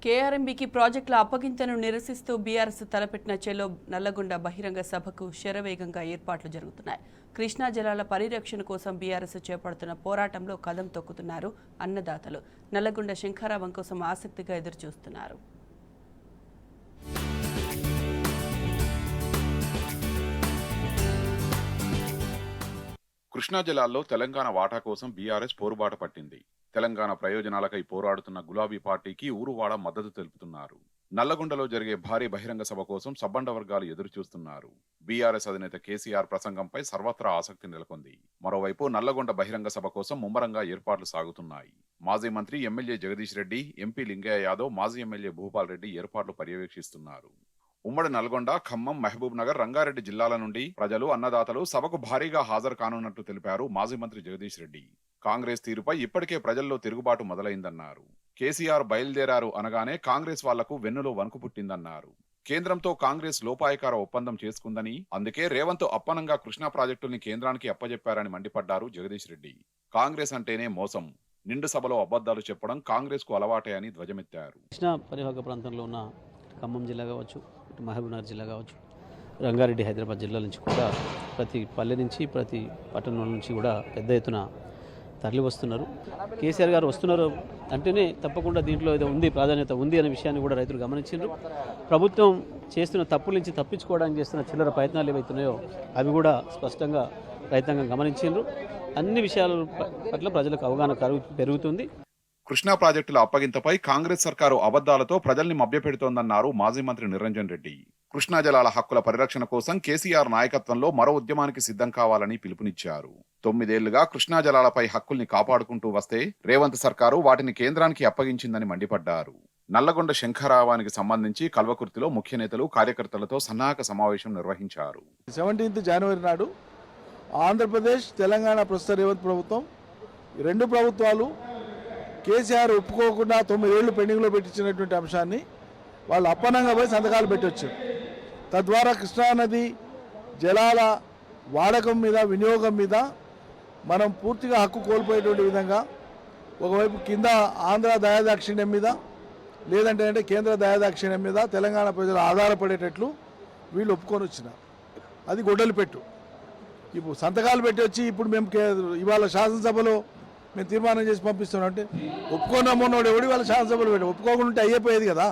కేఆర్ఎంబీకి ప్రాజెక్టుల అప్పగింతను నిరసిస్తూ బీఆర్ఎస్ తలపెట్టిన చెలో నల్లగొండ బహిరంగ సభకు శరవేగంగా ఏర్పాట్లు జరుగుతున్నాయి. కృష్ణా జలాల పరిరక్షణ కోసం బీఆర్ఎస్ చేపడుతున్న పోరాటంలో కదం తొక్కుతున్నారు అన్నదాతలు. నల్లగొండ శంఖారావం కోసం ఆసక్తిగా ఎదురుచూస్తున్నారు. కృష్ణా జలాల్లో తెలంగాణ వాటా కోసం బీఆర్ఎస్ పోరుబాట పట్టింది. తెలంగాణ ప్రయోజనాలకై పోరాడుతున్న గులాబీ పార్టీకి ఊరువాడ మద్దతు తెలుపుతున్నారు. నల్లగొండలో జరిగే భారీ బహిరంగ సభ కోసం సబ్బండ వర్గాలు ఎదురుచూస్తున్నారు. బీఆర్ఎస్ అధినేత కేసీఆర్ ప్రసంగంపై సర్వత్రా ఆసక్తి నెలకొంది. మరోవైపు నల్లగొండ బహిరంగ సభ కోసం ముమ్మరంగా ఏర్పాట్లు సాగుతున్నాయి. మాజీ మంత్రి ఎమ్మెల్యే జగదీష్ రెడ్డి, ఎంపీ లింగయ్య యాదవ్, మాజీ ఎమ్మెల్యే భూపాల్ రెడ్డి ఏర్పాట్లు పర్యవేక్షిస్తున్నారు. ఉమ్మడి నల్గొండ, ఖమ్మం, మహబూబ్ నగర్, రంగారెడ్డి జిల్లాల నుండి ప్రజలు, అన్నదాతలు సభకు భారీగా హాజరు కానున్నట్టు తెలిపారు మాజీ మంత్రి జగదీష్ రెడ్డి. కాంగ్రెస్ తీరుపై ఇప్పటికే ప్రజల్లో తిరుగుబాటు మొదలైందన్నారు. కేసీఆర్ బయలుదేరారు అనగానే కాంగ్రెస్ వాళ్లకు వెన్నులో వణుకు పుట్టిందన్నారు. కేంద్రంతో కాంగ్రెస్ లోపాయకార ఒప్పందం చేసుకుందని, అందుకే రేవంత్ అప్పనంగా కృష్ణా ప్రాజెక్టుల్ని కేంద్రానికి అప్పజెప్పారని మండిపడ్డారు జగదీష్ రెడ్డి. కాంగ్రెస్ అంటేనే మోసం, నిండు సభలో అబద్దాలు చెప్పడం కాంగ్రెస్ కు అలవాటే అని ధ్వజమెత్తారు. కృష్ణా పరివాహక ప్రాంతంలో ఉన్న ఖమ్మం జిల్లా కావచ్చు, మహబూబ్ నగర్ జిల్లా కావచ్చు, రంగారెడ్డి, హైదరాబాద్ జిల్లాల నుంచి కూడా ప్రతి పల్లె నుంచి, ప్రతి పట్టణం నుంచి కూడా పెద్ద ఎత్తున తరలి వస్తున్నారు. కేసీఆర్ గారు వస్తున్నారు అంటేనే తప్పకుండా దీంట్లో ఏదో ఉంది, ప్రాధాన్యత ఉంది అనే విషయాన్ని కూడా రైతులు గమనించారు. ప్రభుత్వం చేస్తున్న తప్పుల నుంచి తప్పించుకోవడానికి చేస్తున్న చిల్లర ప్రయత్నాలు ఏవైతున్నాయో అవి కూడా స్పష్టంగా రైతాంగం గమనించారు. అన్ని విషయాల పట్ల ప్రజలకు అవగాహన పెరుగుతుంది. కృష్ణా ప్రాజెక్టుల అప్పగింతపై కాంగ్రెస్ సర్కారు అబద్దాలతో ప్రజల్ని మభ్యపెడుతోందన్నారు మాజీ మంత్రి నిరంజన్ రెడ్డి. కృష్ణా జలాల హక్కుల పరిరక్షణ కోసం కేసీఆర్ నాయకత్వంలో మరో ఉద్యమానికి సిద్ధం కావాలని పిలుపునిచ్చారు. 9 ఏళ్లుగా కృష్ణా జలాలపై హక్కుల్ని కాపాడుకుంటూ వస్తే రేవంత్ సర్కారు వాటిని కేంద్రానికి అప్పగించిందని మండిపడ్డారు. నల్లగొండ శంఖారావానికి సంబంధించి కల్వకుర్తిలో ముఖ్య నేతలు, కార్యకర్తలతో సన్నాహక సమావేశం నిర్వహించారు. 17 జనవరి నాడు ఆంధ్రప్రదేశ్, తెలంగాణ ప్రస్తుత రేవంత్ ప్రభుత్వం, రెండు ప్రభుత్వాలు కేసీఆర్ ఒప్పుకోకుండా 9 ఏళ్లు పెండింగ్లో పెట్టించినటువంటి అంశాన్ని వాళ్ళు అప్పనంగా పోయి సంతకాలు పెట్టొచ్చారు. తద్వారా కృష్ణానది జలాల వాడకం మీద, వినియోగం మీద మనం పూర్తిగా హక్కు కోల్పోయేటువంటి విధంగా ఒకవైపు కింద ఆంధ్ర దయాదాక్షిణ్యం మీద, లేదంటే కేంద్ర దయాదాక్షిణ్యం మీద తెలంగాణ ప్రజలు ఆధారపడేటట్లు వీళ్ళు ఒప్పుకొని వచ్చినారు. అది గొడ్డలు పెట్టు. ఇప్పుడు సంతకాలు పెట్టి వచ్చి ఇప్పుడు మేము ఇవాళ శాసనసభలో మేము తీర్మానం చేసి పంపిస్తున్నాం అంటే ఒప్పుకోనమ్మోడు ఎవడి వాళ్ళ శాసనసభలు పెట్టి ఒప్పుకోకుండా అయ్యిపోయేది కదా.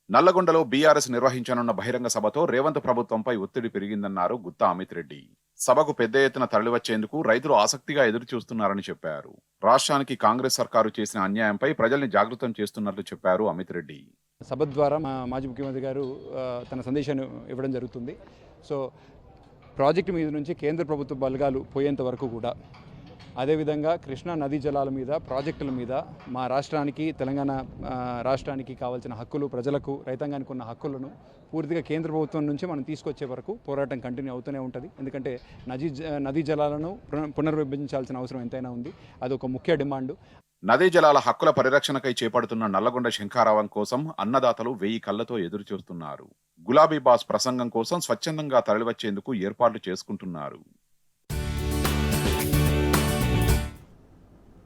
నల్లగొండలో బీఆర్ఎస్ నిర్వహించనున్న బహిరంగ సభతో రేవంత్ ప్రభుత్వంపై ఒత్తిడి పెరిగిందన్నారు గుత్తా అమిత్ రెడ్డి. సభకు పెద్ద ఎత్తున తరలివచ్చేందుకు రైతులు ఆసక్తిగా ఎదురు చూస్తున్నారని చెప్పారు. రాష్ట్రానికి కాంగ్రెస్ సర్కారు చేసిన అన్యాయంపై ప్రజల్ని జాగృతం చేస్తున్నట్లు చెప్పారు అమిత్ రెడ్డి. సభ ద్వారా మాజీ ముఖ్యమంత్రి గారు తన సందేశాన్ని ఇవ్వడం జరుగుతుంది. సో ప్రాజెక్టు మీద నుంచి కేంద్ర ప్రభుత్వ బలగాలు పోయేంత వరకు కూడా, అదేవిధంగా కృష్ణా నదీ జలాల మీద, ప్రాజెక్టుల మీద మా రాష్ట్రానికి, తెలంగాణ రాష్ట్రానికి కావాల్సిన హక్కులు, ప్రజలకు, రైతాంగానికి ఉన్న హక్కులను పూర్తిగా కేంద్ర ప్రభుత్వం నుంచి మనం తీసుకొచ్చే వరకు పోరాటం కంటిన్యూ అవుతూనే ఉంటుంది. ఎందుకంటే నదీ జలాలను పునర్విభజించాల్సిన అవసరం ఎంతైనా ఉంది. అది ఒక ముఖ్య డిమాండ్. నదీ జలాల హక్కుల పరిరక్షణకై చేపడుతున్న నల్లగొండ శంఖారావం కోసం అన్నదాతలు 1000 కళ్లతో ఎదురు చూస్తున్నారు. గులాబీ బాస్ ప్రసంగం కోసం స్వచ్ఛందంగా తరలివచ్చేందుకు ఏర్పాట్లు చేసుకుంటున్నారు.